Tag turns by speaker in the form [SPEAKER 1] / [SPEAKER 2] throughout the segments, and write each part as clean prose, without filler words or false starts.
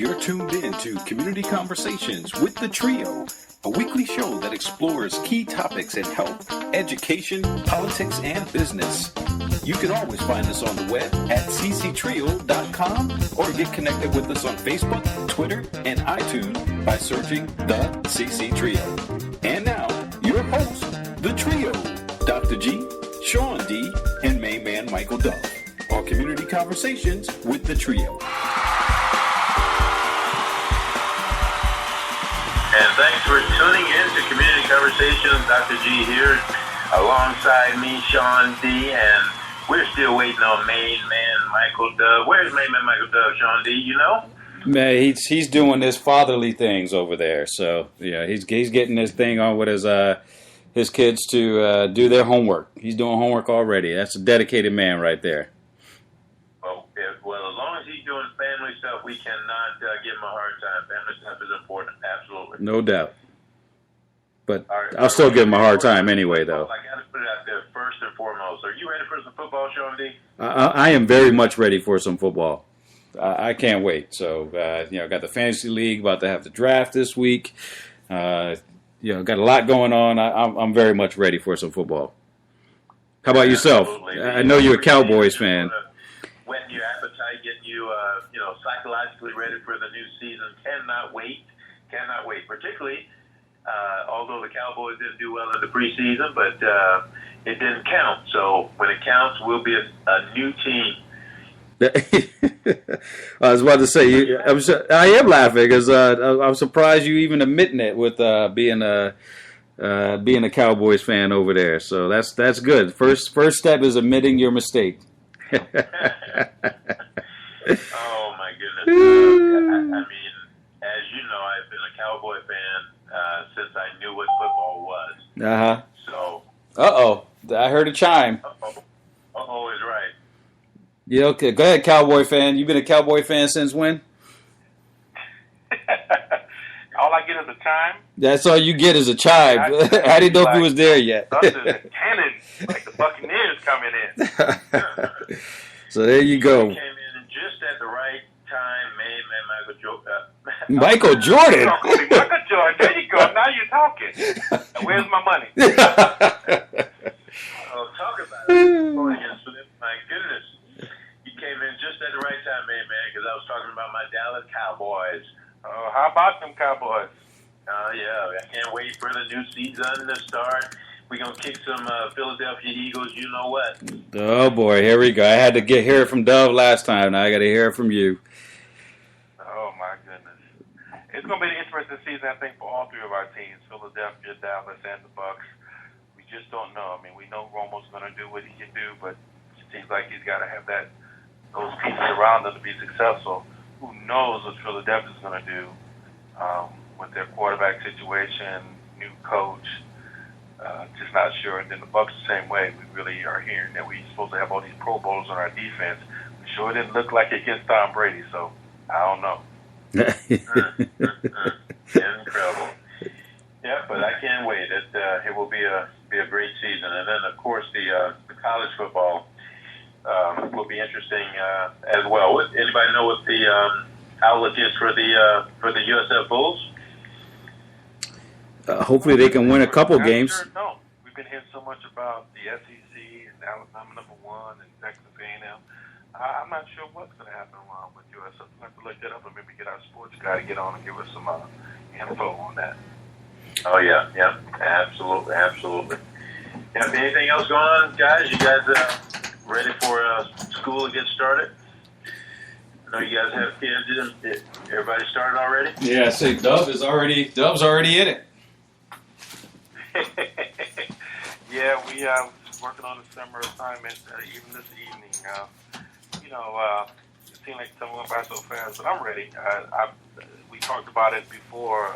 [SPEAKER 1] You're tuned in to Community Conversations with the Trio, a weekly show that explores key topics in health, education, politics, and business. You can always find us on the web at cctrio.com or get connected with us on Facebook, Twitter, and iTunes by searching The CC Trio. And now, your hosts, the Trio, Dr. G, Sean D, and main man Michael Dove, on Community Conversations with the Trio.
[SPEAKER 2] And thanks for tuning in to Community Conversations. Dr. G here, alongside me, Sean D, and we're still waiting on main man Michael Dove. Where's main man Michael Dove, Sean D, you know?
[SPEAKER 3] Man, he's doing his fatherly things over there. So, yeah, he's getting this thing on with his kids to do their homework. He's doing homework already. That's a dedicated man right there.
[SPEAKER 2] Well, as long as he's doing family stuff, we cannot give him a hard time. Family stuff is important, absolutely.
[SPEAKER 3] No doubt. But I'll still give him a hard time anyway, though.
[SPEAKER 2] I got to put it out there first and foremost. Are you ready for some football, Sean D?
[SPEAKER 3] I am very much ready for some football. I can't wait. So, got the fantasy league, about to have the draft this week. Got a lot going on. I'm very much ready for some football. How about yourself?
[SPEAKER 2] Absolutely.
[SPEAKER 3] I know you're a Cowboys fan.
[SPEAKER 2] Whetting your appetite, getting you, psychologically ready for the new season. Cannot wait. Particularly, although the Cowboys didn't do well in the preseason, but it didn't count. So when it counts, we'll be a new team.
[SPEAKER 3] I was about to say, I am laughing because I'm surprised you even admitting it with being a Cowboys fan over there. So that's good. First step is admitting your mistake.
[SPEAKER 2] Oh my goodness! I mean, as you know, I've been a Cowboy fan since I knew what football was. So.
[SPEAKER 3] I heard a chime.
[SPEAKER 2] Uh-oh is right.
[SPEAKER 3] Yeah, okay. Go ahead, Cowboy fan. You've been a Cowboy fan since when?
[SPEAKER 4] All I get is a chime.
[SPEAKER 3] That's all you get is a chime. I didn't know if you was there yet.
[SPEAKER 4] Cannon, like the Buccaneers coming in.
[SPEAKER 3] So there you go.
[SPEAKER 2] Came in just at the right time, man,
[SPEAKER 3] Michael Jordan.
[SPEAKER 4] Michael Jordan. There you go. Now you're talking. Where's my money?
[SPEAKER 2] Talk about it. My goodness. You came in just at the right time, man, because I was talking about my Dallas Cowboys.
[SPEAKER 4] How about them Cowboys?
[SPEAKER 2] Yeah, I can't wait for the new season to start. We're going to kick some Philadelphia Eagles, you know what.
[SPEAKER 3] Oh, boy, here we go. I had to hear it from Dove last time. Now I got to hear it from you.
[SPEAKER 4] Oh, my goodness. It's going to be an interesting season, I think, for all three of our teams, Philadelphia, Dallas, and the Bucs. We just don't know. I mean, we know Romo's going to do what he can do, but it seems like he's got to have those pieces around him to be successful. Who knows what Philadelphia's going to do with their quarterback situation, new coach. Just not sure. And then the Bucs the same way. We really are hearing that we're supposed to have all these Pro Bowls on our defense. We sure didn't look like it against Tom Brady, so I don't know.
[SPEAKER 2] Incredible. Yeah, but I can't wait. It will be a great season. And then, of course, the college football will be interesting as well. Anybody know what the outlook is for the USF Bulls?
[SPEAKER 3] Hopefully they can win a couple games.
[SPEAKER 4] Sure don't. We've been hearing so much about the SEC and Alabama #1 and Texas A&M. I'm not sure what's going to happen along with USF. We'll have to look that up and maybe get our sports guy to get on and give us some info on that.
[SPEAKER 2] Oh, yeah, absolutely. Yeah, anything else going on, guys? You guys ready for school to get started? I know you guys have kids. Everybody started already?
[SPEAKER 3] Yeah, I say Dove's already in it.
[SPEAKER 4] Yeah, we working on a summer assignment even this evening. It seemed like time went by so fast, but I'm ready. We talked about it before,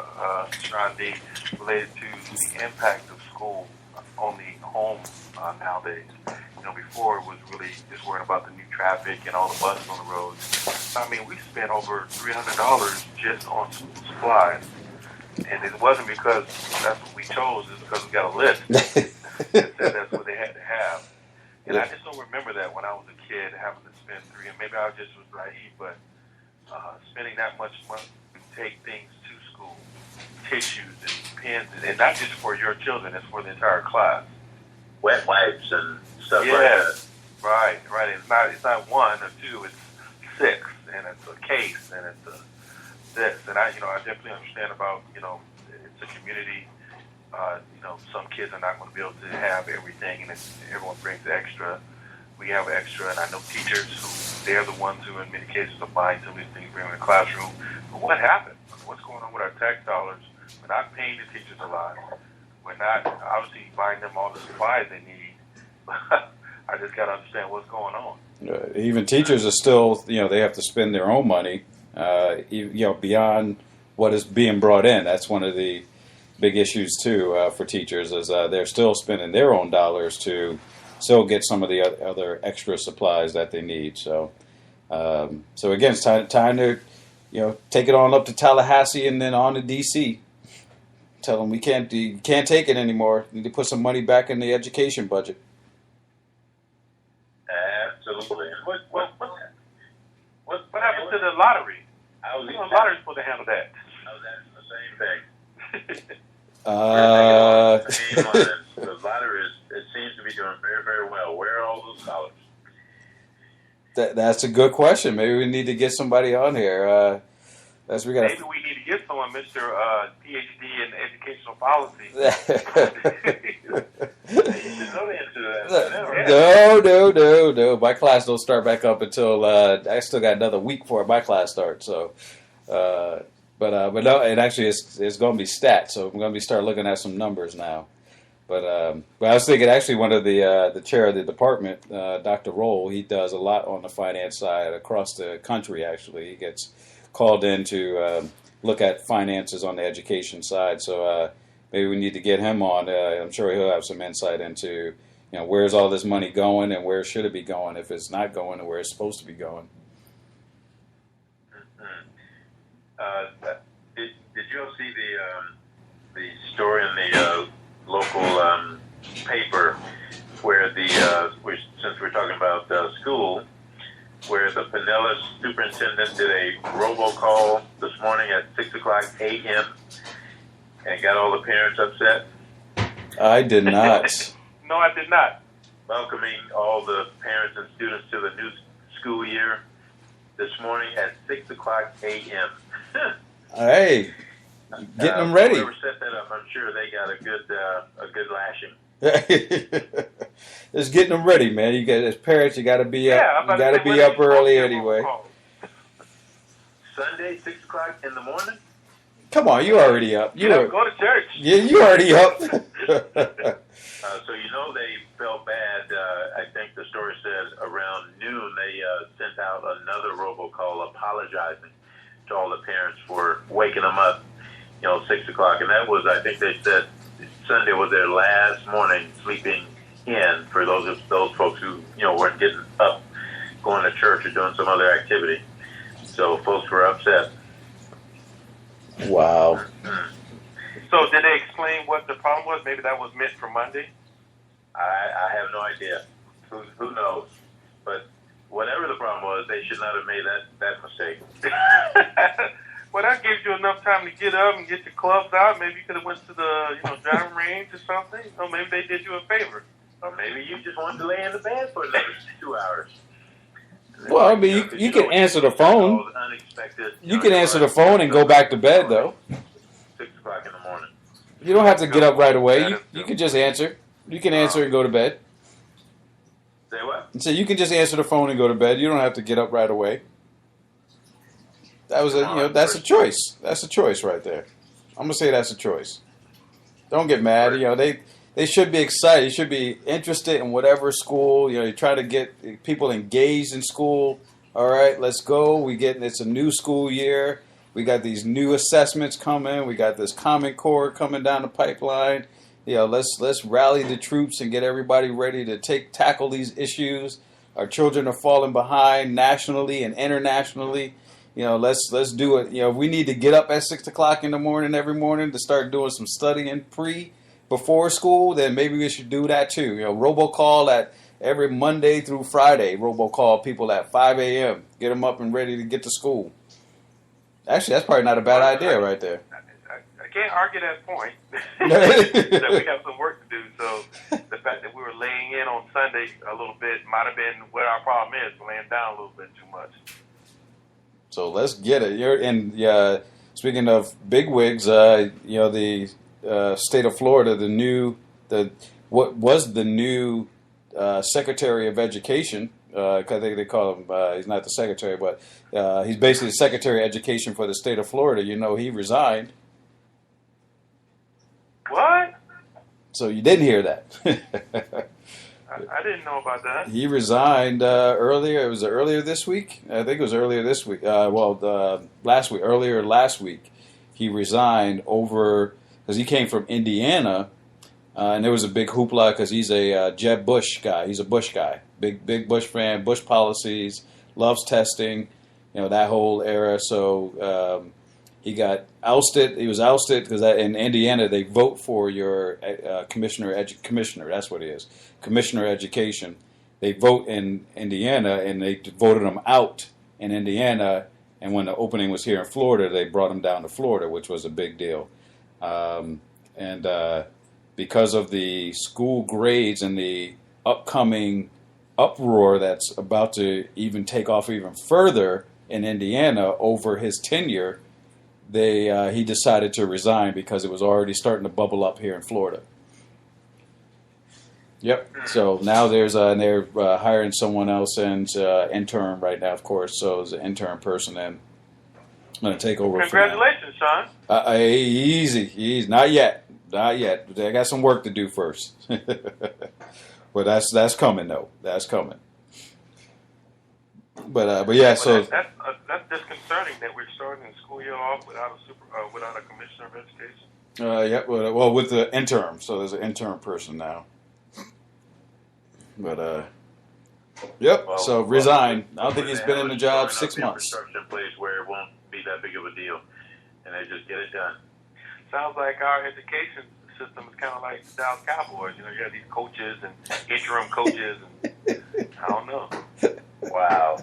[SPEAKER 4] Sean D, related to the impact of school on the home nowadays. Before it was really just worrying about the new traffic and all the buses on the roads. I mean, we spent over $300 just on supplies. And it wasn't because that's what we chose, it's because we got a list that said that's what they had to have. And I just don't remember that when I was a kid, having to spend and maybe I just was naive, but spending that much money to take things to school, tissues and pens, and not just for your children, it's for the entire class.
[SPEAKER 2] Wet wipes and stuff like
[SPEAKER 4] Yes,
[SPEAKER 2] that.
[SPEAKER 4] right. It's not one or two, it's 6, and it's a case, and it's a this. And I definitely understand about, it's a community. Some kids are not going to be able to have everything, and everyone brings extra. We have extra, and I know teachers who, they're the ones who, in many cases, are buying some of these things, bring them in the classroom. But what happened? What's going on with our tax dollars? We're not paying the teachers a lot. We're not, obviously, buying them all the supplies they need. I just got to understand what's going on.
[SPEAKER 3] Even teachers are still, they have to spend their own money, beyond what is being brought in. That's one of the big issues too for teachers is they're still spending their own dollars to still get some of the other extra supplies that they need. So again, it's time to take it on up to Tallahassee and then on to DC. Tell them you can't take it anymore. You need to put some money back in the education budget.
[SPEAKER 2] Absolutely.
[SPEAKER 4] What happened to the lottery? The lottery's supposed to handle that.
[SPEAKER 2] I was asking the same thing. The lottery it seems to be doing very, very well. Where are all those dollars?
[SPEAKER 3] That's a good question. Maybe we need to get somebody on here.
[SPEAKER 4] Maybe we need to get someone, Mr. PhD in educational policy.
[SPEAKER 3] No. My class don't start back up until I still got another week before my class starts. So, but no, and actually it's going to be stats. So I'm going to start looking at some numbers now. But I was thinking actually one of the chair of the department, Dr. Roll, he does a lot on the finance side across the country. Actually, he gets called in to look at finances on the education side. So maybe we need to get him on. I'm sure he'll have some insight into where's all this money going and where should it be going if it's not going and where it's supposed to be going.
[SPEAKER 2] Did you all see the story in the local paper where since we're talking about school, where the Pinellas superintendent did a robocall this morning at 6:00 a.m. and got all the parents upset?
[SPEAKER 3] I did not.
[SPEAKER 4] No, I did not.
[SPEAKER 2] Welcoming all the parents and students to the new school year this morning at 6:00 a.m.
[SPEAKER 3] Hey, getting them ready.
[SPEAKER 2] Whoever set that up, I'm sure they got a good lashing.
[SPEAKER 3] Just getting them ready, man. You got as parents, you got to be up. You got to be up early anyway.
[SPEAKER 2] Sunday, 6:00 in the morning.
[SPEAKER 3] Come on, you already up.
[SPEAKER 4] Go to church.
[SPEAKER 3] Yeah, you already up.
[SPEAKER 2] So they felt bad. I think the story says around noon they sent out another robocall apologizing to all the parents for waking them up, 6:00, and that was, I think they said Sunday was their last morning sleeping in for those folks who weren't getting up, going to church or doing some other activity. So folks were upset.
[SPEAKER 3] Wow.
[SPEAKER 2] Mm-hmm.
[SPEAKER 4] So did they explain what the problem was? Maybe that was meant for Monday?
[SPEAKER 2] I have no idea. Who knows? But whatever the problem was, they should not have made that mistake.
[SPEAKER 4] Well, that gives you enough time to get up and get your clubs out. Maybe you could have went to the driving range or something. Maybe they did you a favor.
[SPEAKER 2] Or maybe you just wanted to lay in the bed for another 2 hours.
[SPEAKER 3] Well, I mean, you can answer the phone. You can answer the phone and go back to bed, though.
[SPEAKER 2] 6:00 in the morning.
[SPEAKER 3] You don't have to get up right away. You can just answer. You can answer and go to bed.
[SPEAKER 2] Say what?
[SPEAKER 3] So you can just answer the phone and go to bed. You don't have to get up right away. That was that's a choice. That's a choice right there. I'm gonna say that's a choice. Don't get mad. They should be excited. You should be interested in whatever school. You try to get people engaged in school. All right, let's go. It's a new school year. We got these new assessments coming. We got this Common Core coming down the pipeline. Let's rally the troops and get everybody ready to tackle these issues. Our children are falling behind nationally and internationally. Let's do it. We need to get up at 6:00 in the morning every morning to start doing some studying before school. Then maybe we should do that too. Robocall at every Monday through Friday. Robocall people at 5 a.m. Get them up and ready to get to school. Actually, that's probably not a bad idea right there.
[SPEAKER 4] I can't argue that point that we have some work to do. So the fact that we were laying in on Sunday a little bit might have been what our problem is, laying down a little bit too much.
[SPEAKER 3] So let's get it. You're in. Speaking of big wigs, the state of Florida, what was the new Secretary of Education? I think they call him. He's not the secretary, but he's basically the Secretary of Education for the state of Florida. He resigned.
[SPEAKER 4] What?
[SPEAKER 3] So you didn't hear that.
[SPEAKER 4] I didn't know about that.
[SPEAKER 3] He resigned earlier. Was it earlier this week? I think it was earlier this week. Last week. Earlier last week, he resigned because he came from Indiana, and there was a big hoopla because he's a Jeb Bush guy. He's a Bush guy, big Bush fan, Bush policies, loves testing, that whole era. So he got ousted. He was ousted because in Indiana they vote for your commissioner. That's what it is. Commissioner of Education. They vote in Indiana, and they voted him out in Indiana. And when the opening was here in Florida, they brought him down to Florida, which was a big deal. Because of the school grades and the upcoming uproar that's about to even take off even further in Indiana over his tenure, he decided to resign because it was already starting to bubble up here in Florida. Yep. So now they're hiring someone else and intern right now, of course. So it's an intern person and going to take over.
[SPEAKER 4] Congratulations, Sean.
[SPEAKER 3] Easy. Not yet. I got some work to do first. But that's coming though. That's coming. But yeah. So
[SPEAKER 4] that's disconcerting that we're starting the school year off without a commissioner of education.
[SPEAKER 3] Yeah. Well, with the interim. So there's an intern person now. But yep. So resign. I don't think he's been in the job 6 months.
[SPEAKER 2] Infrastructure in place where it won't be that big of a deal, and they just get it done.
[SPEAKER 4] Sounds like our education system is kind of like the Dallas Cowboys. You have these coaches and interim coaches, and I don't know.
[SPEAKER 2] Wow.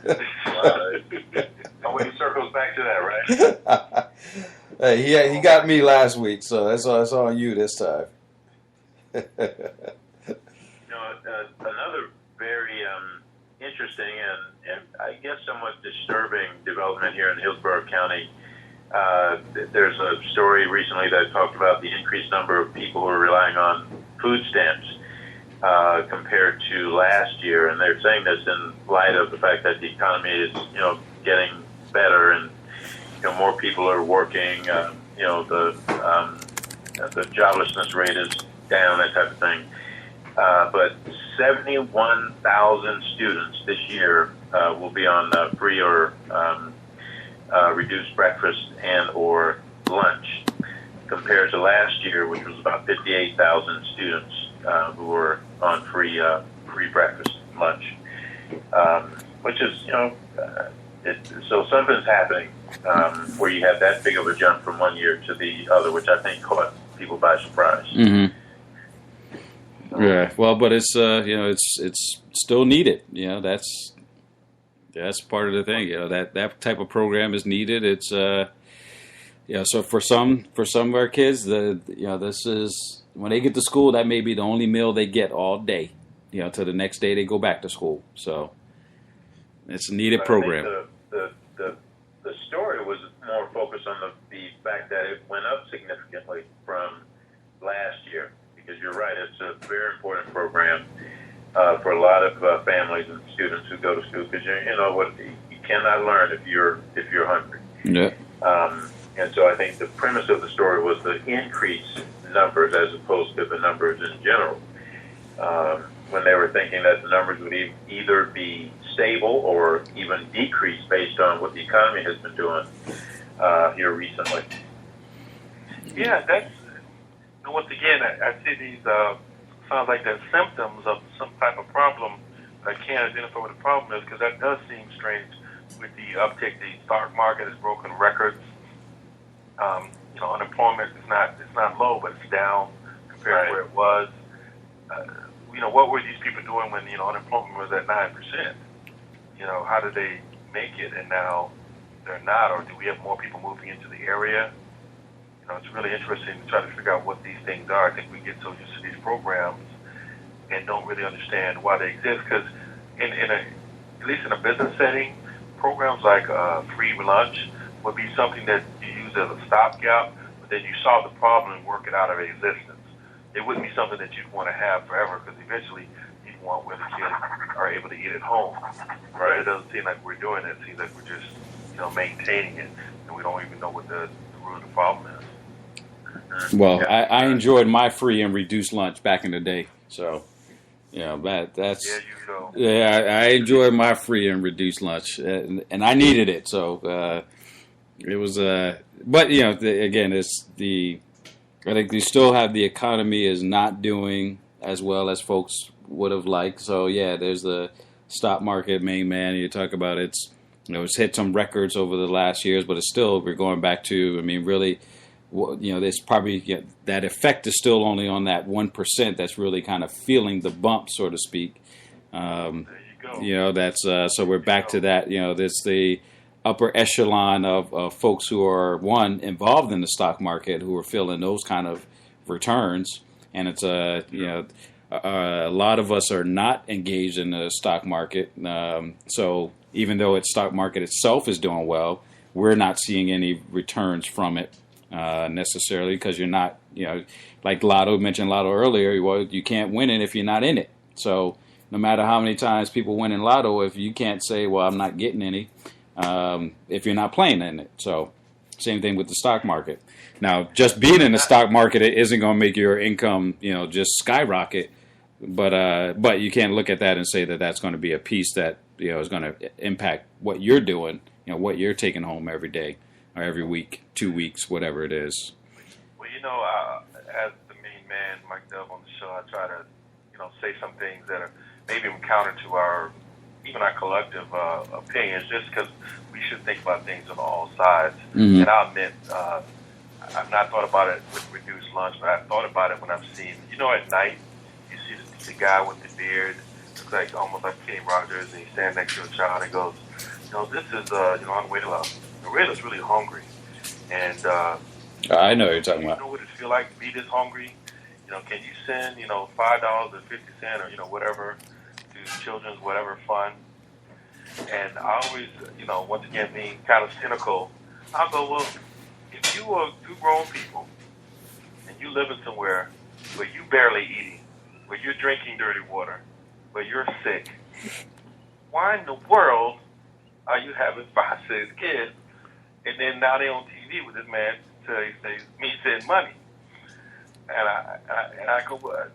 [SPEAKER 2] Always circles back to that, right?
[SPEAKER 3] Hey, he got me last week, so that's on you this time.
[SPEAKER 2] Another very interesting and I guess somewhat disturbing development here in Hillsborough County. There's a story recently that talked about the increased number of people who are relying on food stamps compared to last year, and they're saying this in light of the fact that the economy is, getting better, and more people are working. The joblessness rate is down, that type of thing. But 71,000 students this year will be on free or reduced breakfast and or lunch, compared to last year, which was about 58,000 students who were on free breakfast, lunch, which is so something's happening where you have that big of a jump from one year to the other, which I think caught people by surprise.
[SPEAKER 3] Mm-hmm. Yeah, well, but it's it's still needed. That's part of the thing. That type of program is needed. It's so for some of our kids, this is when they get to school, that may be the only meal they get all day. Till the next day they go back to school. So it's a needed program.
[SPEAKER 2] The story was more focused on the fact that it went up significantly from last year. Because you're right, it's a very important program for a lot of families and students who go to school. Because you cannot learn if you're hungry.
[SPEAKER 3] Yeah.
[SPEAKER 2] And so I think the premise of the story was the increased numbers as opposed to the numbers in general. When they were thinking that the numbers would either be stable or even decrease based on what the economy has been doing here recently.
[SPEAKER 4] Yeah, that's. Once again, I see these, sounds like they're symptoms of some type of problem. I can't identify what the problem is because that does seem strange with the uptick. The stock market has broken records. Unemployment is not low, but it's down compared to where it was. What were these people doing when, unemployment was at 9%? How did they make it? And now they're not, or do we have more people moving into the area? You know, it's really interesting to try to figure out what these things are. I think we get so used to these programs and don't really understand why they exist. Because at least in a business setting, programs like free lunch would be something that you use as a stopgap, but then you solve the problem and work it out of existence. It wouldn't be something that you'd want to have forever, because eventually you'd want where the kids are able to eat at home. Right? It doesn't seem like we're doing it. It seems like we're just, maintaining it, and we don't even know what the root of the problem is.
[SPEAKER 3] Well, yeah. I enjoyed my free and reduced lunch back in the day, so that's I enjoyed my free and reduced lunch, and I needed it, so it was but again, it's I think they still have the economy is not doing as well as folks would have liked. So there's the stock market, main man. You talk about it's hit some records over the last years, but it's still, we're going back to, really, there's probably that effect is still only on that 1% that's really kind of feeling the bump, so to speak.
[SPEAKER 4] There you go.
[SPEAKER 3] That's so we're back to that. That's the upper echelon of folks who are involved in the stock market, who are feeling those kind of returns, and it's a lot of us are not engaged in the stock market. So even though its stock market itself is doing well, we're not seeing any returns from it necessarily, because you're not, like Lotto mentioned Lotto earlier. Well, you can't win it if you're not in it. So no matter how many times people win in Lotto, if you can't say, well, I'm not getting any, if you're not playing in it. So same thing with the stock market. Now, just being in the stock market, it isn't going to make your income, just skyrocket. But you can't look at that and say that that's going to be a piece that is going to impact what you're doing, what you're taking home every day or every week, 2 weeks, whatever it is.
[SPEAKER 4] Well, as the main man, Mike Dove, on the show, I try to say some things that are maybe counter to our collective opinions, just because we should think about things on all sides. Mm-hmm. And I'll admit, I've not thought about it with reduced lunch, but I've thought about it when I've seen, at night, you see the guy with the beard, looks like almost like Kenny Rogers, and he's standing next to a child and goes, this is, on the way to love. The Raider's really hungry. And
[SPEAKER 3] I know what you're talking about.
[SPEAKER 4] You know what it feels like to be this hungry? Can you send, $5.50 or, whatever to children's whatever fund? And I always, once again, being kind of cynical, I'll go, well, if you are two grown people and you living somewhere where you barely eating, where you're drinking dirty water, where you're sick, why in the world are you having 5, 6 kids, and then now they're on TV with this man say me send money, and I go, what?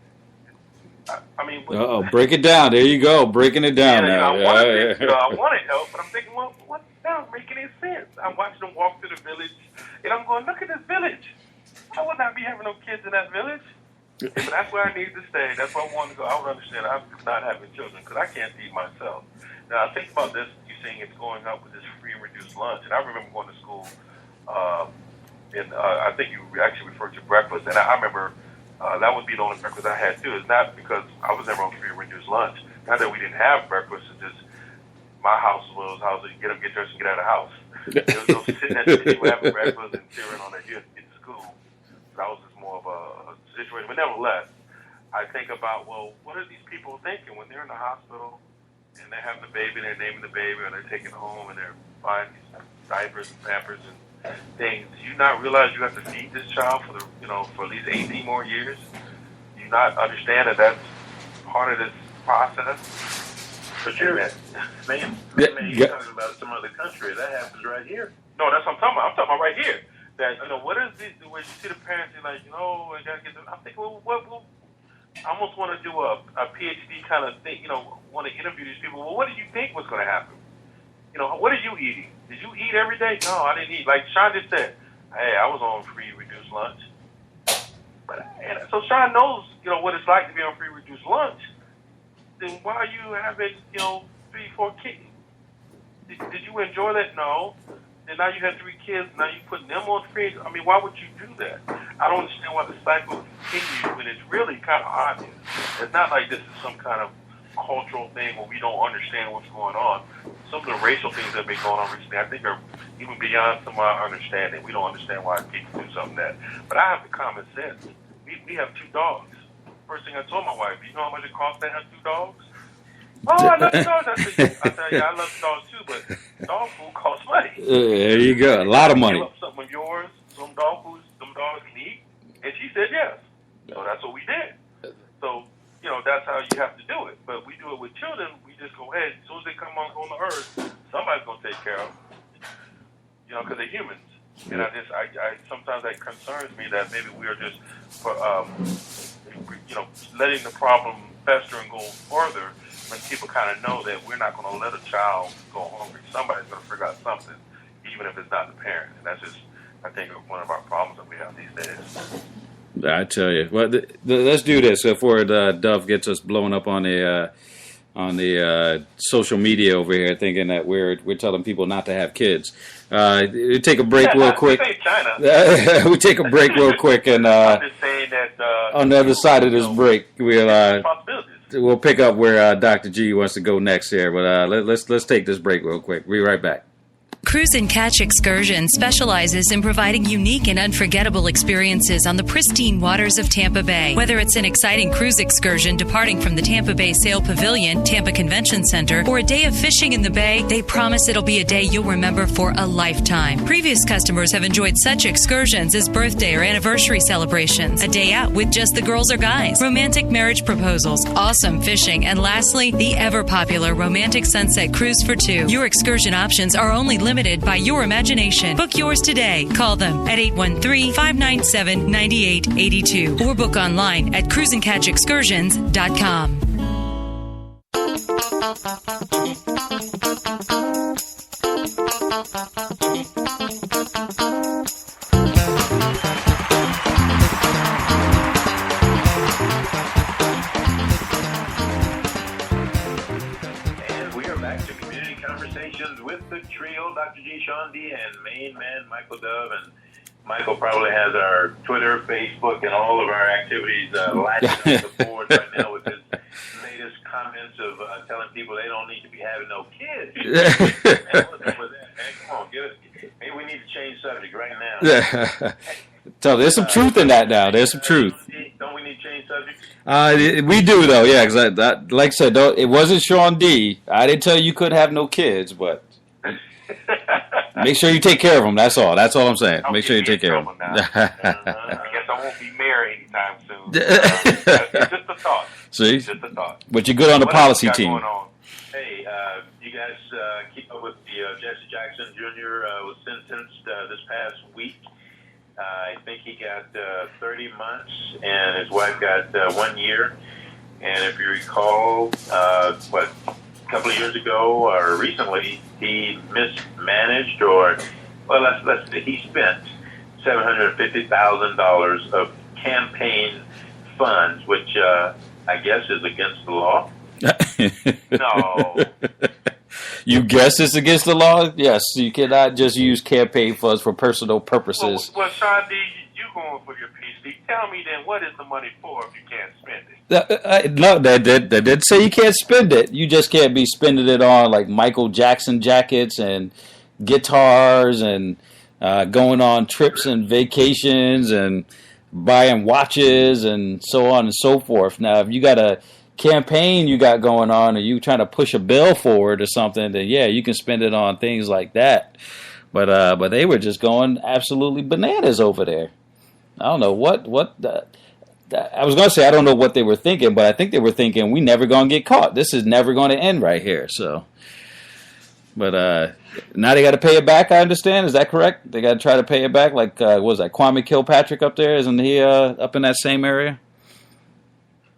[SPEAKER 3] Break it down. There you go, breaking it down now.
[SPEAKER 4] I want to help, but I'm thinking, well, what? That doesn't make any sense. I'm watching them walk through the village, and I'm going, look at this village. I would not be having no kids in that village. But that's where I need to stay. That's where I want to go. I would understand I'm not having children because I can't feed myself. Now, I think about this, you're saying it's going up with this free and reduced lunch. And I remember going to school, and I think you actually referred to breakfast. And I remember that would be the only breakfast I had, too. It's not because I was never on free and reduced lunch. Not that we didn't have breakfast. It's just my house was one of those houses you get up, get dressed, and get out of the house. There was no sitting at the table having breakfast and cheering on their heels to get to school. So that was just more of a situation. But nevertheless, I think about, well, what are these people thinking when they're in the hospital and they're having the baby, they're naming the baby, or they're taking it home and they're buying these diapers and pampers and things? Do you not realize you have to feed this child for for at least 18 more years? Do you not understand that that's part of this process?
[SPEAKER 2] But you're you're talking about some other country. That happens right here.
[SPEAKER 4] No, that's what I'm talking about. I'm talking about right here. That, what is this, when you see the parents, you're like, I gotta get them. I'm thinking, well, I almost want to do a PhD kind of thing, want to interview these people. Well, what did you think was going to happen? What are you eating? Did you eat every day? No, I didn't eat. Like Sean just said, hey, I was on free reduced lunch. So Sean knows, what it's like to be on free reduced lunch. Then why are you having, 3, 4 kids? Did you enjoy that? No. And now you have 3 kids, now you're putting them on free. Why would you do that? I don't understand why the cycle continues when it's really kind of obvious. It's not like this is some kind of cultural thing where we don't understand what's going on. Some of the racial things that have been going on recently, I think, are even beyond some of our understanding. We don't understand why people do something that. But I have the common sense. We have 2 dogs. First thing I told my wife, you know how much it costs to have 2 dogs? Oh, I love the dogs. I said, yeah, I love the dogs too, but dog food costs money.
[SPEAKER 3] There you go. A lot of money.
[SPEAKER 4] Give up something of yours, some dog food, some dogs can eat. And she said yes. So that's what we did. So, that's how you have to do it. But we do it with children. We just go ahead. As soon as they come on the earth, somebody's going to take care of them. Because they're humans. And I sometimes that concerns me that maybe we are just, letting the problem fester and go further when people kind of know that we're not going to let a child go hungry. Somebody's going to figure out something, even if it's not the parent. And that's just, I think, one of our problems that we have these days.
[SPEAKER 3] I tell you. Well, let's do this before Dove gets us blown up on the social media over here, thinking that we're telling people not to have kids. We take a break real quick.
[SPEAKER 4] China.
[SPEAKER 3] We take a break real quick, and
[SPEAKER 4] I'm just saying that
[SPEAKER 3] on the other side of this break, we'll pick up where Dr. G wants to go next here. But let's take this break real quick. We'll be right back.
[SPEAKER 5] Cruise and Catch Excursions specializes in providing unique and unforgettable experiences on the pristine waters of Tampa Bay. Whether it's an exciting cruise excursion departing from the Tampa Bay Sail Pavilion, Tampa Convention Center, or a day of fishing in the bay, they promise it'll be a day you'll remember for a lifetime. Previous customers have enjoyed such excursions as birthday or anniversary celebrations, a day out with just the girls or guys, romantic marriage proposals, awesome fishing, and lastly, the ever-popular romantic sunset cruise for 2. Your excursion options are only limited by your imagination. Book yours today. Call them at 813-597-9882 or book online at cruiseandcatchexcursions.com.
[SPEAKER 2] With the trio, Dr. G, Sean D, and main man Michael Dove. And Michael probably has our Twitter, Facebook, and all of our activities lighting up the board right now with his latest comments of telling people they don't need to be having no kids. Man, what's up with that, man? Come on, maybe we need to change subject right now.
[SPEAKER 3] So there's some truth in that now. There's some truth.
[SPEAKER 2] Don't we need to change subjects?
[SPEAKER 3] We do, though, yeah, because like I said, it wasn't Sean D. I didn't tell you could have no kids, but make sure you take care of them. That's all. That's all I'm saying. Make sure you take care of them.
[SPEAKER 4] I guess I won't be married anytime soon. It's just a thought.
[SPEAKER 3] See?
[SPEAKER 4] It's just a thought.
[SPEAKER 3] But you're good on the policy team.
[SPEAKER 2] Hey, you guys keep up with the Jesse Jackson Jr. Was sentenced this past week. I think he got 30 months, and his wife got 1 year. And if you recall, a couple of years ago or recently, he mismanaged, let's say he spent $750,000 of campaign funds, which I guess is against the law.
[SPEAKER 4] No.
[SPEAKER 3] You guess it's against the law? Yes, you cannot just use campaign funds for personal purposes.
[SPEAKER 4] Well, Sean D., you going for your PhD. Tell me then, what is the money for if you can't spend it?
[SPEAKER 3] No, that did say you can't spend it. You just can't be spending it on like Michael Jackson jackets and guitars and going on trips and vacations and buying watches and so on and so forth. Now, if you got a campaign you got going on or you trying to push a bill forward or something, then yeah, you can spend it on things like that. But they were just going absolutely bananas over there. I don't know what I was going to say I don't know what they were thinking, but I think they were thinking we never going to get caught. This is never going to end right here. So, but now they got to pay it back. I understand. Is that correct? They got to try to pay it back. Like what was that Kwame Kilpatrick up there? Isn't he up in that same area?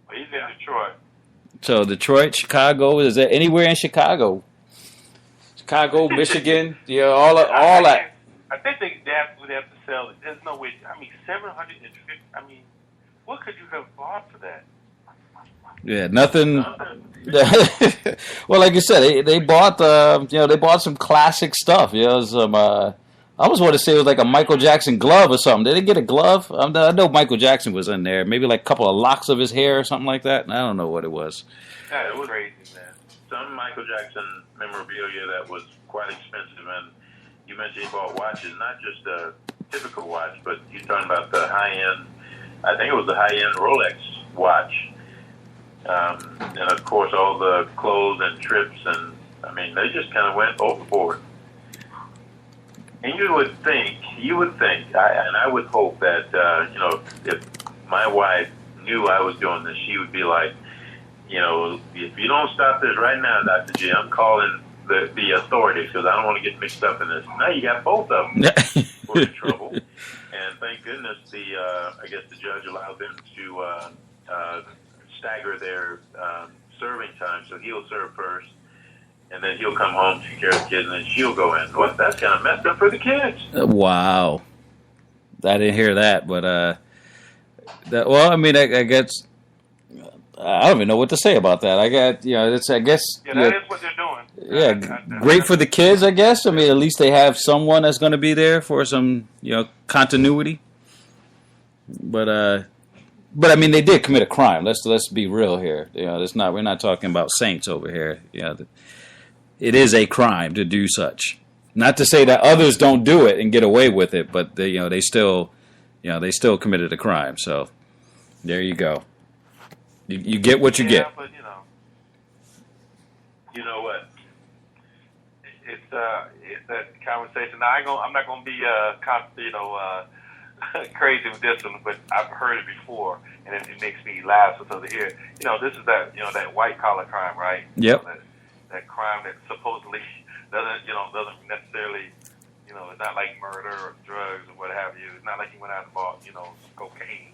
[SPEAKER 4] Well, he's in Detroit.
[SPEAKER 3] So Detroit, Chicago. Is there anywhere in Chicago? Chicago, Michigan, all that.
[SPEAKER 4] I think they would have to sell it. There's no way. I mean, 750. I mean, what could you have bought for that?
[SPEAKER 3] Yeah, nothing. Well, like you said, they bought they bought some classic stuff. Some. I almost want to say it was like a Michael Jackson glove or something. Did they get a glove? I know Michael Jackson was in there. Maybe like a couple of locks of his hair or something like that. I don't know what it was.
[SPEAKER 2] Yeah, it was crazy, man. Some Michael Jackson memorabilia that was quite expensive, and you mentioned he bought watches, not just a typical watch, but you're talking about the high-end, I think it was the high-end Rolex watch. And, of course, all the clothes and trips, and, I mean, they just kind of went overboard. And you would think, and I would hope that, if my wife knew I was doing this, she would be like, if you don't stop this right now, Dr. G, I'm calling the authorities because I don't want to get mixed up in this. Now you got both of them for the trouble. And thank goodness I guess the judge allowed them to stagger their serving time. So he'll serve first, and then he'll come home, take care of the kids, and then she'll go in. Well, that's kind of messed up for the kids.
[SPEAKER 3] Wow. I didn't hear that, but I guess I don't even know what to say about that. I guess
[SPEAKER 4] that is what they're doing.
[SPEAKER 3] Yeah, great for the kids, I guess. I mean, at least they have someone that's going to be there for some, continuity. But I mean, they did commit a crime. Let's be real here. We're not talking about saints over here. It is a crime to do such. Not to say that others don't do it and get away with it, but they still committed a crime. So there you go. You get what you get.
[SPEAKER 4] But
[SPEAKER 2] You know what?
[SPEAKER 4] it's that conversation. Now I'm not going to be crazy with this one, but I've heard it before, and it makes me laugh so to hear. This is that white collar crime, right?
[SPEAKER 3] Yep.
[SPEAKER 4] That crime that supposedly doesn't necessarily, it's not like murder or drugs or what have you. It's not like he went out and bought, some cocaine.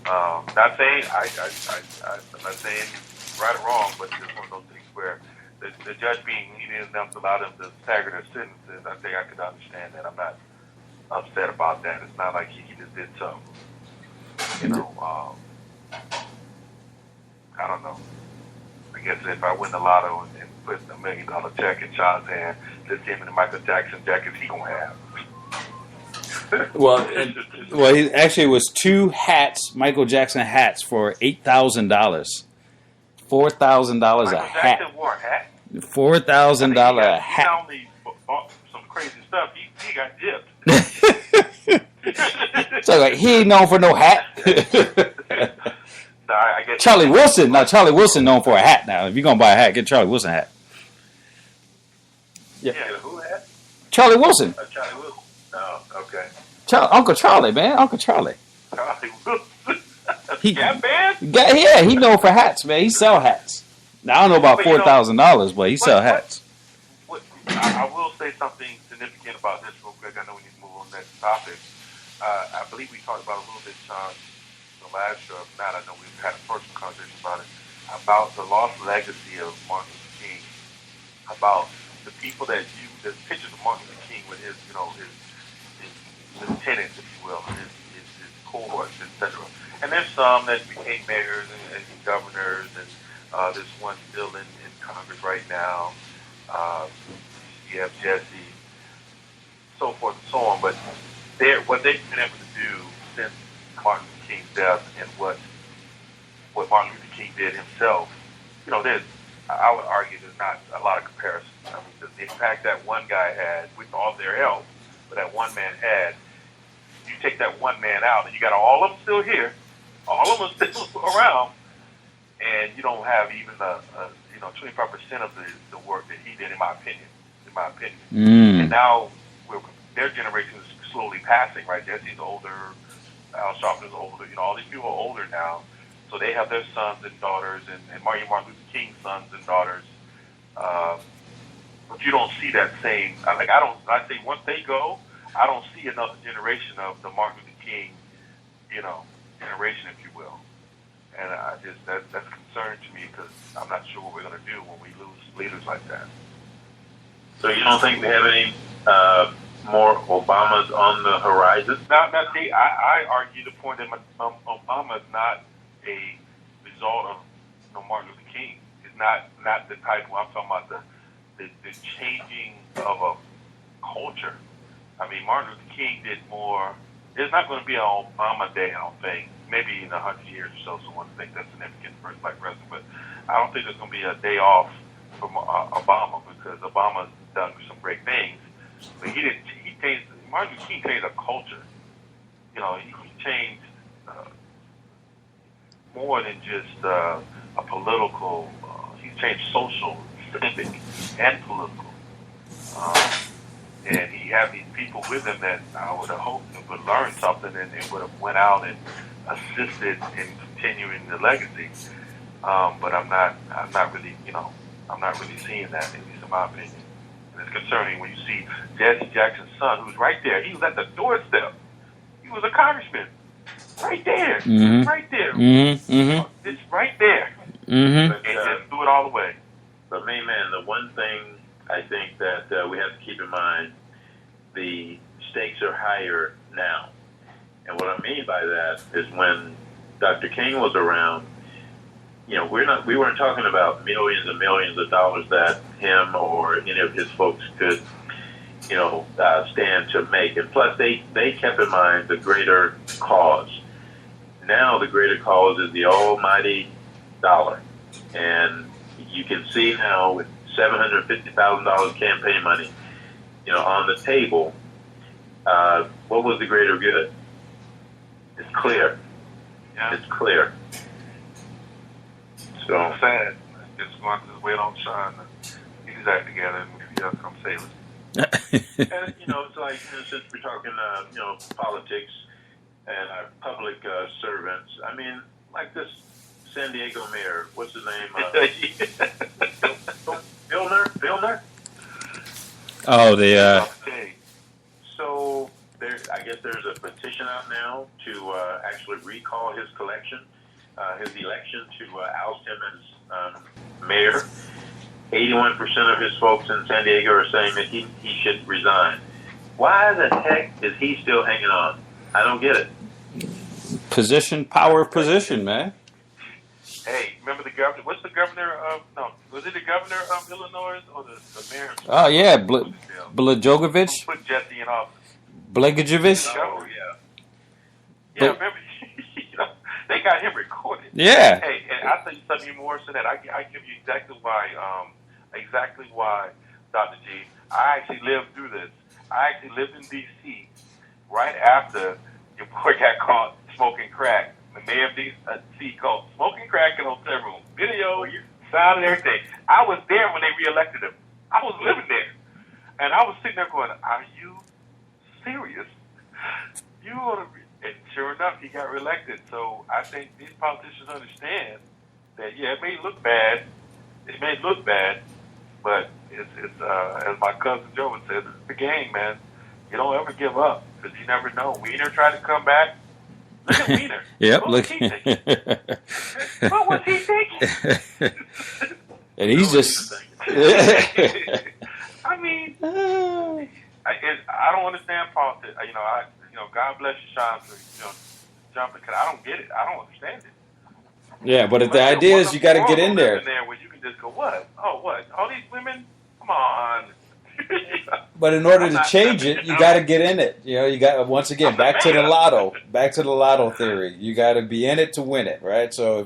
[SPEAKER 4] Not saying I'm not saying right or wrong, but it's just one of those things where the judge being lenient enough to allow them to stagger their sentences. I think I could understand that. I'm not upset about that. It's not like he just did something. I don't know. I guess if I win the lotto and put $1 million check in Sean's hand, let's see him in the Michael Jackson jacket he gonna have.
[SPEAKER 3] Well, it was 2 hats, Michael Jackson hats, for $8,000. $4,000 a hat.
[SPEAKER 4] Jackson wore a hat.
[SPEAKER 3] $4,000 a hat.
[SPEAKER 4] He not only bought some crazy stuff, he got gypped.
[SPEAKER 3] So he ain't known for no hat.
[SPEAKER 4] I guess
[SPEAKER 3] Charlie Wilson. Now Charlie Wilson known for a hat. Now, if you're gonna buy a hat, get Charlie Wilson a hat.
[SPEAKER 2] Yeah, who hat?
[SPEAKER 3] Charlie Wilson.
[SPEAKER 2] Charlie Wilson. Oh, okay.
[SPEAKER 3] Uncle Charlie, man. Uncle Charlie.
[SPEAKER 4] Charlie Wilson.
[SPEAKER 3] Yeah,
[SPEAKER 4] man.
[SPEAKER 3] Yeah, he known for hats, man. He sell hats. Now I don't know about $4,000, but he sell hats.
[SPEAKER 4] I will say something significant about this real quick. I know we need to move on to the next topic. I believe we talked about a little bit, Sean, the last show. If not, I know we've had a personal conversation about it, about the lost legacy of Martin Luther King, about the people that the pictures of Martin Luther King with his lieutenants, if you will, his cohorts, etc. And there's some that became mayors and governors, and there's one still in Congress right now. You have Jesse, so forth and so on. But what they've been able to do since Martin Luther King's death and what Martin Luther King did himself, I would argue there's not a lot of comparison. I mean, the impact that one guy had with all their help, but that one man had, you take that one man out and you got all of them still here, all of them still around, and you don't have even 25% of the work that he did, in my opinion. And now their generation is slowly passing, right? Jesse's older, Al Sharpton's older, all these people are older now, so they have their sons and daughters, and Martin Luther King's sons and daughters. But you don't see that same. I think once they go, I don't see another generation of the Martin Luther King, generation, if you will. And that's concerning to me because I'm not sure what we're going to do when we lose leaders like that.
[SPEAKER 2] So you don't think they have any more Obamas on the horizon?
[SPEAKER 4] I argue the point that Obama is not a result of Martin Luther King. It's not the type. I'm talking about the changing of a culture. I mean, Martin Luther King did more. There's not going to be an Obama day, I don't think. Maybe in 100 years or so, someone thinks that's significant for a black president. But I don't think there's going to be a day off from Obama because Obama's done some great things. But he didn't. He changed. Martin Luther King changed a culture. You know, he changed more than just a political. He changed social, civic, and political. And he had these people with him that I would have hoped would learn something and would have went out and assisted in continuing the legacy. But I'm not really, I'm not really seeing that, at least in my opinion. And it's concerning when you see Jesse Jackson's son, who's right there. He was at the doorstep. He was a congressman. Right there.
[SPEAKER 3] Mm-hmm.
[SPEAKER 4] Right there.
[SPEAKER 3] Mm-hmm. Mm-hmm.
[SPEAKER 4] It's right there.
[SPEAKER 3] Mm-hmm.
[SPEAKER 2] But,
[SPEAKER 4] And just threw it all away.
[SPEAKER 2] but man, the one thing I think that we have to keep in mind, the stakes are higher now. And what I mean by that is when Dr. King was around, we weren't talking about millions and millions of dollars that him or any of his folks could, stand to make. And plus, they kept in mind the greater cause. Now, the greater cause is the almighty dollar. And you can see now with $750,000 campaign money, on the table, what was the greater good? It's clear.
[SPEAKER 4] Yeah.
[SPEAKER 2] It's clear. So
[SPEAKER 4] I'm sad. Just going to just wait on Sean to get his act together and maybe he'll come save us.
[SPEAKER 2] and it's like since we're talking, politics and our public servants. I mean, like this San Diego mayor. What's his name? Vilner.
[SPEAKER 3] Oh, the
[SPEAKER 4] Okay.
[SPEAKER 2] So I guess there's a petition out now to actually recall his election to oust him as mayor. 81% of his folks in San Diego are saying that he should resign. Why the heck is he still hanging on? I don't get it.
[SPEAKER 3] power of position, man.
[SPEAKER 4] Hey, remember the governor? What's the governor of? No, was it the governor of Illinois or the mayor?
[SPEAKER 3] Oh yeah,
[SPEAKER 4] Blagojevich.
[SPEAKER 3] Blagojevich.
[SPEAKER 4] Put Jesse in office.
[SPEAKER 3] Blagojevich.
[SPEAKER 2] Oh yeah.
[SPEAKER 4] Yeah, remember? They got him recorded.
[SPEAKER 3] Yeah.
[SPEAKER 4] Hey, and I'll tell you something even worse than that. I give you exactly why, Dr. G. I actually lived through this. I actually lived in D.C. right after your boy got caught smoking crack. The mayor of D.C. called smoking crack in a hotel room. Video, sound, and everything. I was there when they reelected him. I was living there. And I was sitting there going, are you serious? You want to... And sure enough, he got reelected. So I think these politicians understand that, it may look bad. It may look bad, but it's as my cousin Joe would say, it's the game, man. You don't ever give up because you never know. Wiener tried to come back. Look at Wiener.
[SPEAKER 3] Yep.
[SPEAKER 4] What was he thinking? What was he thinking?
[SPEAKER 3] And he's just.
[SPEAKER 4] I mean, I don't understand politics. God bless you, Sean, for jumping because I don't get it. I don't understand it.
[SPEAKER 3] Yeah, but the idea is you got to get in there.
[SPEAKER 4] Where you can just go, what? Oh, what? All these women? Come on.
[SPEAKER 3] But in order to change it, you got to get in it. You got once again back to the lotto theory. You got to be in it to win it, right? So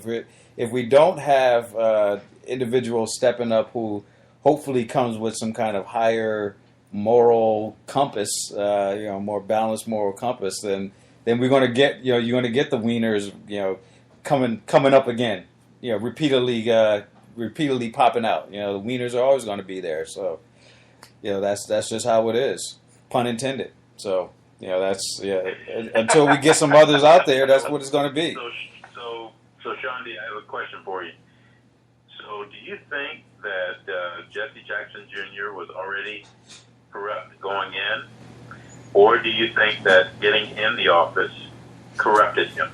[SPEAKER 3] if we don't have individuals stepping up who hopefully comes with some kind of higher moral compass, more balanced moral compass, then we're going to get, you're going to get the wieners, coming up again, repeatedly popping out. The wieners are always going to be there. So, that's just how it is, pun intended. So, that's until we get some others out there, that's what it's going to be.
[SPEAKER 2] So, Shondi, I have a question for you. So, do you think that Jesse Jackson Jr. was already corrupt going in, or do you think that getting in the office corrupted him?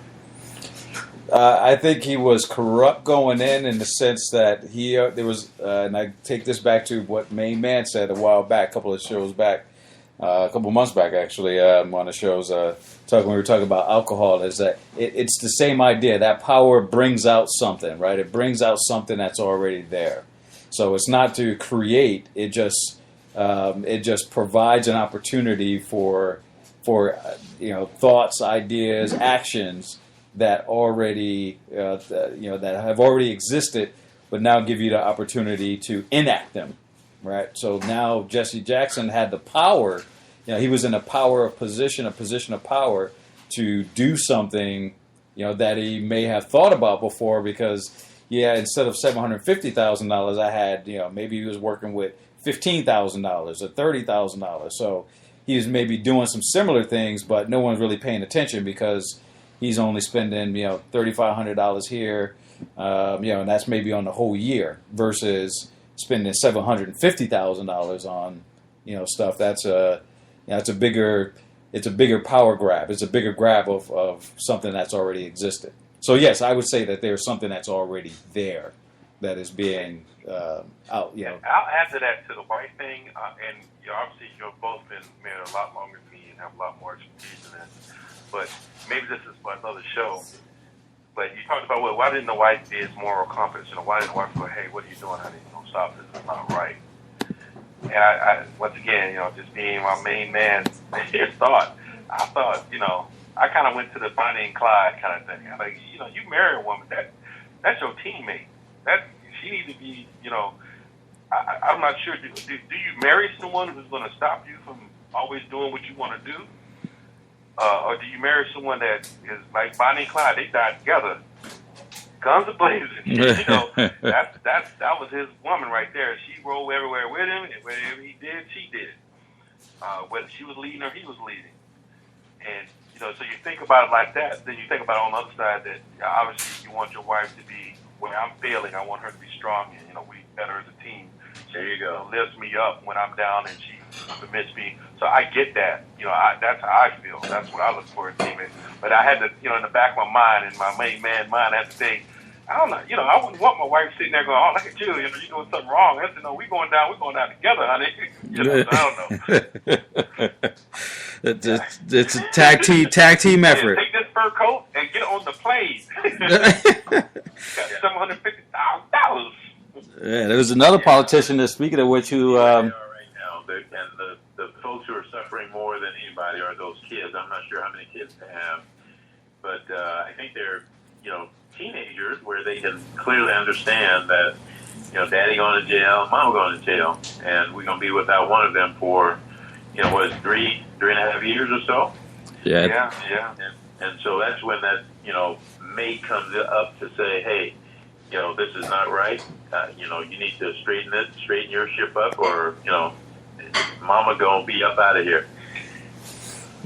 [SPEAKER 3] I think he was corrupt going in the sense that there was, and I take this back to what Main Man said a while back, a couple of months back actually, on the shows, when we were talking about alcohol, is that it's the same idea. That power brings out something, right? It brings out something that's already there. So it's not to create, it just provides an opportunity for thoughts, ideas, actions that already that have already existed, but now give you the opportunity to enact them, right? So now Jesse Jackson had the power he was in a position of power to do something, that he may have thought about before because, instead of $750,000, I had, maybe he was working with $15,000 or $30,000. So he was maybe doing some similar things, but no one's really paying attention because he's only spending, $3,500 here, and that's maybe on the whole year versus spending $750,000 on, stuff. That's it's a bigger power grab. It's a bigger grab of something that's already existed. So yes, I would say that there's something that's already there that is being out.
[SPEAKER 4] I'll add to that, to the wife thing, and obviously you've both been married a lot longer than me and have a lot more expertise in this. But maybe this is for another show. But you talked about, why didn't the wife be his moral compass? Why didn't the wife go, hey, what are you doing, honey? Don't stop this. It's not right. And I once again, just being my main man, I thought, I kind of went to the Bonnie and Clyde kind of thing. I'm like, you marry a woman, that's your teammate. She needs to be, I'm not sure. Do you marry someone who's going to stop you from always doing what you want to do? Or do you marry someone that is like Bonnie and Clyde? They died together, guns a-blazing. That was his woman right there. She rolled everywhere with him, and whatever he did, she did. Whether she was leading or he was leading. And, so you think about it like that. Then you think about it on the other side that obviously you want your wife to be, when I'm failing, I want her to be strong, and, we better as a team.
[SPEAKER 2] There you go.
[SPEAKER 4] Lifts me up when I'm down, and she permits me. So I get that. That's how I feel. That's what I look for in a teammate. But I had to, in the back of my mind, in my main man mind, I had to think, I don't know, I wouldn't want my wife sitting there going, oh, look at you, you're doing something wrong. I said, no, we're going down together, honey. So I don't know.
[SPEAKER 3] It's a tag team effort.
[SPEAKER 4] Take this fur coat and get on the plane. Got $750,000.
[SPEAKER 3] Yeah, there was another politician that, speaking of which, who...
[SPEAKER 2] They are right now, and the folks who are suffering more than anybody are those kids. I'm not sure how many kids they have, but I think they're, teenagers where they can clearly understand that, daddy going to jail, mama going to jail, and we're going to be without one of them for, what is it, 3.5 years or so?
[SPEAKER 3] Yeah.
[SPEAKER 2] And so that's when that, mate comes up to say, hey, this is not right. You need to straighten your ship up, or, mama gonna be up out of here.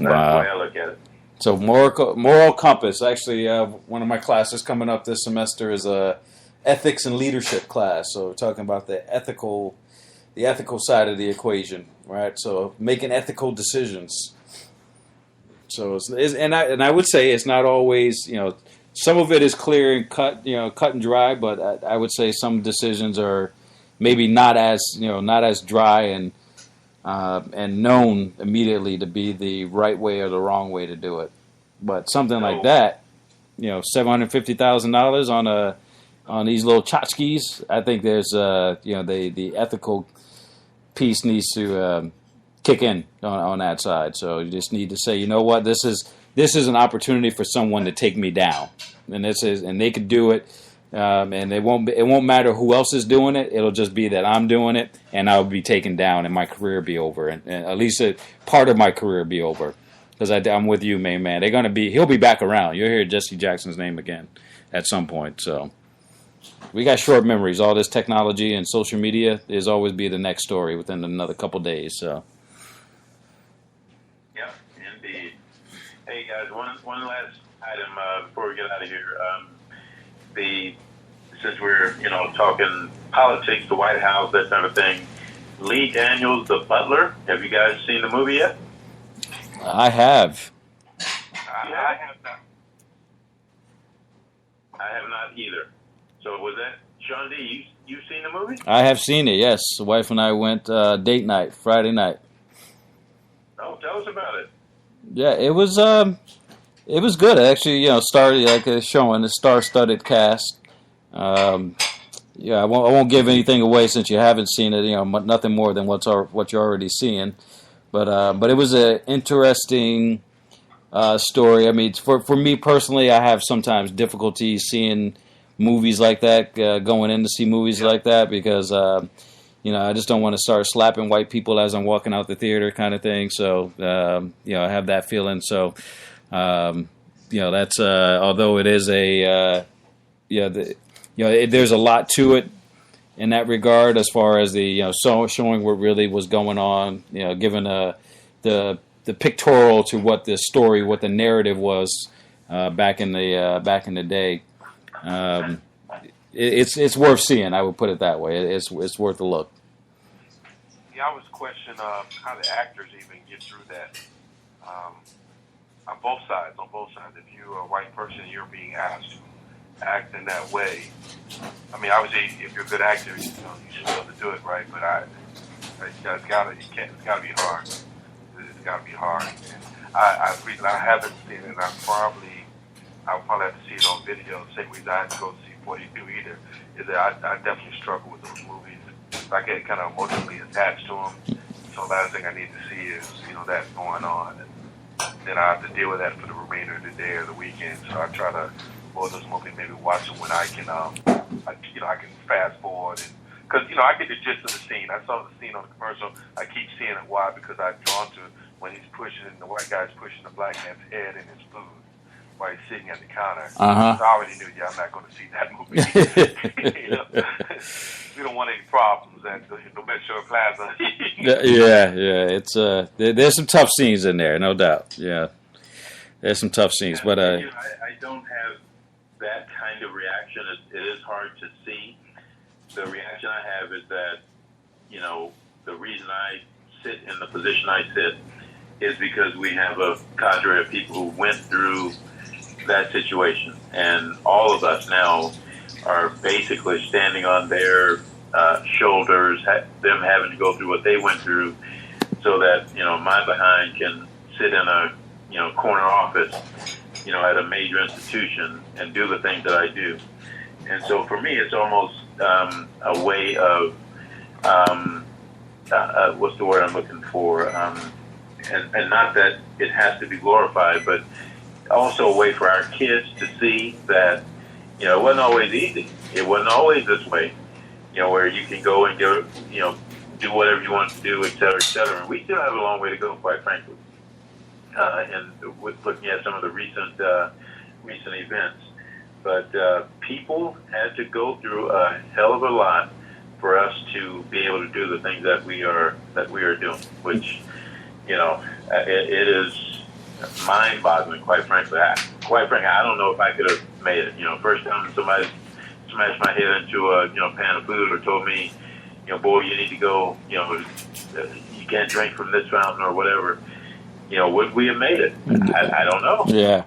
[SPEAKER 2] That's the way I look at it.
[SPEAKER 3] So moral compass. Actually, one of my classes coming up this semester is a ethics and leadership class. So we're talking about the ethical side of the equation, right? So making ethical decisions. So I would say it's not always, some of it is clear and cut and dry, but I would say some decisions are maybe not as dry and known immediately to be the right way or the wrong way to do it. But something like that, $750,000 on these little tchotchkes, I think there's the ethical piece needs to kick in on that side. So you just need to say, this is an opportunity for someone to take me down, and they could do it. And it won't matter who else is doing it. It'll just be that I'm doing it, and I'll be taken down, and my career be over, and at least a part of my career be over. Because I'm with you, main man. He'll be back around. You'll hear Jesse Jackson's name again at some point. So we got short memories. All this technology and social media is always be the next story within another couple days. So.
[SPEAKER 2] Yeah, indeed. Hey guys, one last item before we get out of here. Since we're talking politics, the White House, that kind of thing, Lee Daniels, The Butler. Have you guys seen the movie yet?
[SPEAKER 3] I have.
[SPEAKER 4] I have not.
[SPEAKER 2] I have not either. So was that Sean D? You seen the movie?
[SPEAKER 3] I have seen it. Yes, the wife and I went date night Friday night.
[SPEAKER 2] Oh, tell us about it.
[SPEAKER 3] Yeah, it was good. Actually, started like a showing a star-studded cast. I won't give anything away since you haven't seen it. Nothing more than what you're already seeing. But it was an interesting story. I mean, for me personally, I have sometimes difficulty seeing movies like that, going in to see movies like that, because I just don't want to start slapping white people as I'm walking out the theater, kind of thing. So I have that feeling. So that's although it is there's a lot to it in that regard, as far as the showing what really was going on. Given the pictorial to what the story, what the narrative was back in the day. It's worth seeing. I would put it that way. It's worth a look.
[SPEAKER 4] Yeah, I was questioning how the actors even get through that. On both sides. If you're a white person, you're being asked to act in that way. I mean, obviously, if you're a good actor, you should be able to do it, right? But it's gotta be hard. It's gotta be hard. And the reason I haven't seen it, I'll probably have to see it on video. The same reason I had to go see 42 either, is that I definitely struggle with those movies. I get kind of emotionally attached to them. So the last thing I need to see is that going on, and then I have to deal with that for the remainder of the day or the weekend. So I try to avoid those movies, maybe watch them when I can, I can fast forward, and because I get the gist of the scene. I saw the scene on the commercial. I keep seeing it. Why? Because I'm drawn to when he's pushing, the white guy's pushing the black man's head in his food while he's sitting at the counter.
[SPEAKER 3] Uh-huh.
[SPEAKER 4] So I already knew, I'm not going to see that movie. We don't want any problems at the Metro Plaza.
[SPEAKER 3] It's there's some tough scenes in there, no doubt. Yeah, there's some tough scenes, but
[SPEAKER 2] I don't have that kind of reaction. It is hard to see. The reaction I have is that the reason I sit in the position I sit is because we have a cadre of people who went through that situation, and all of us now are basically standing on their shoulders, them having to go through what they went through, so that my behind can sit in a corner office at a major institution and do the things that I do. And so for me, it's almost a way of what's the word I'm looking for, and not that it has to be glorified, but also a way for our kids to see that it wasn't always easy. It wasn't always this way. Where you can go and go, do whatever you want to do, et cetera, et cetera. And we still have a long way to go, quite frankly. And with looking at some of the recent events, but people had to go through a hell of a lot for us to be able to do the things that we are doing, which it is mind-boggling, quite frankly. I don't know if I could have made it. First time somebody smashed my head into a pan of food, or told me, boy, you need to go, you can't drink from this fountain or whatever. Would we have made it? I don't know.
[SPEAKER 3] Yeah.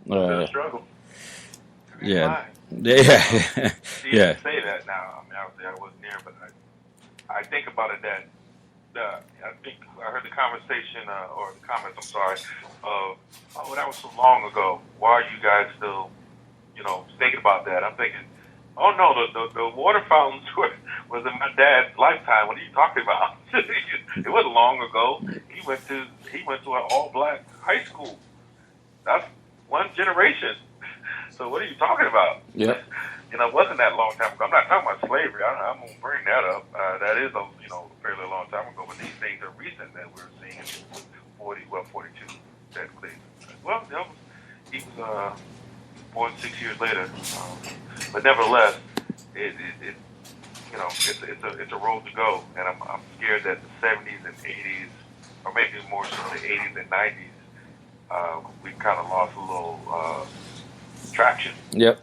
[SPEAKER 2] It's been a struggle.
[SPEAKER 3] Yeah.
[SPEAKER 4] You say that now. I mean, obviously I wasn't there, but I think about it that I think I heard the conversation or the comments. I'm sorry. That was so long ago. Why are you guys still, thinking about that? I'm thinking, oh no, the water fountains was in my dad's lifetime. What are you talking about? It wasn't long ago. He went to an all-black high school. That's one generation. So what are you talking about?
[SPEAKER 3] Yeah.
[SPEAKER 4] It wasn't that long time ago. I'm not talking about slavery. I'm going to bring that up. That is a fairly long time ago. But these things are recent that we're seeing in 42 technically. Well, he was born 6 years later. But nevertheless, it's a road to go, and I'm scared that the 70s and 80s, or maybe more so the 80s and 90s, we've kind of lost a little traction.
[SPEAKER 3] Yep.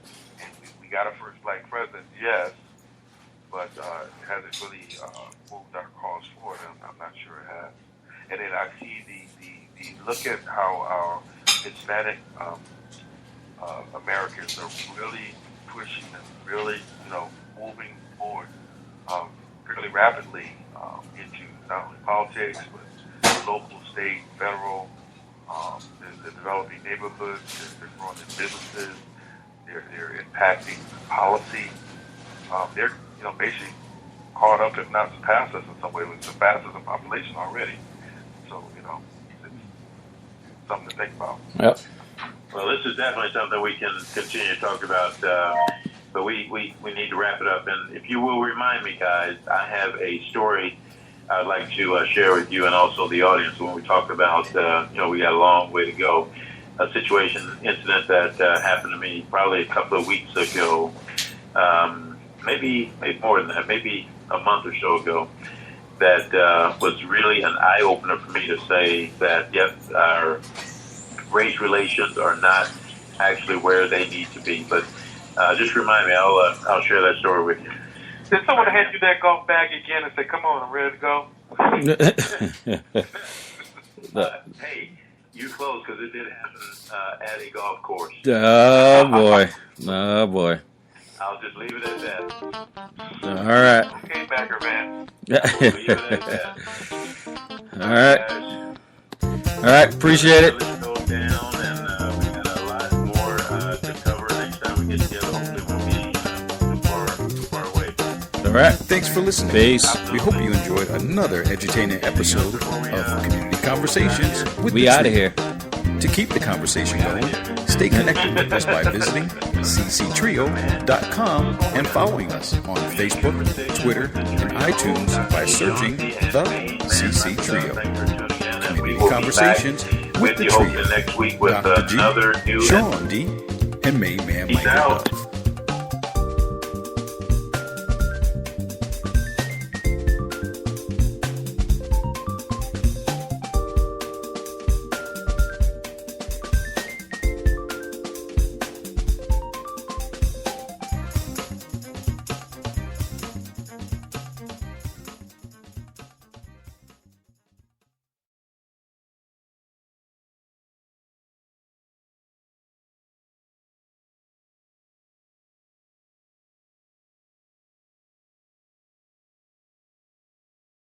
[SPEAKER 4] We got a first black president, yes, but has it really moved our cause forward? I'm not sure it has. And then I see the look at how our Hispanic Americans are really pushing and really, moving forward fairly rapidly into not only politics, but local, state, federal. They're developing neighborhoods. They're growing their businesses. They're impacting policy. They're, basically caught up, if not surpassed us in some way. We've surpassed us in population already. So, it's something to think about.
[SPEAKER 3] Yep.
[SPEAKER 2] Well, this is definitely something we can continue to talk about but we need to wrap it up. And if you will remind me, guys, I have a story I'd like to share with you and also the audience when we talk about, we got a long way to go. A incident that happened to me probably a couple of weeks ago, maybe more than that, maybe a month or so ago, that was really an eye-opener for me to say that, yes, our race relations are not actually where they need to be. But just remind me, I'll share that story with you.
[SPEAKER 4] Did someone hand you that golf bag again and say, come on, I'm ready to go?
[SPEAKER 2] Hey, you close, because it did happen at a golf course.
[SPEAKER 3] Oh, boy.
[SPEAKER 2] I'll just leave it at that.
[SPEAKER 3] All right.
[SPEAKER 4] Okay, Backer man.
[SPEAKER 2] Leave it at that.
[SPEAKER 3] All right. All right. Appreciate it.
[SPEAKER 2] Let's go down, and we got a lot more to cover next time we get together. Hopefully, we'll be too far away.
[SPEAKER 3] All right.
[SPEAKER 1] Thanks for listening.
[SPEAKER 3] Peace.
[SPEAKER 1] We hope you enjoyed another edutaining episode of Community Conversations with
[SPEAKER 3] We
[SPEAKER 1] the
[SPEAKER 3] out of
[SPEAKER 1] Trio.
[SPEAKER 3] here.
[SPEAKER 1] To keep the conversation going, stay connected with us by visiting cctrio.com and following us on Facebook, Twitter, and iTunes by searching The CC Trio. Community Conversations with the
[SPEAKER 2] you
[SPEAKER 1] Trio.
[SPEAKER 2] next week with
[SPEAKER 1] Dr. G,
[SPEAKER 2] another new
[SPEAKER 1] Sean D, and Main Man
[SPEAKER 2] Peace
[SPEAKER 1] Michael
[SPEAKER 2] out.
[SPEAKER 1] Love.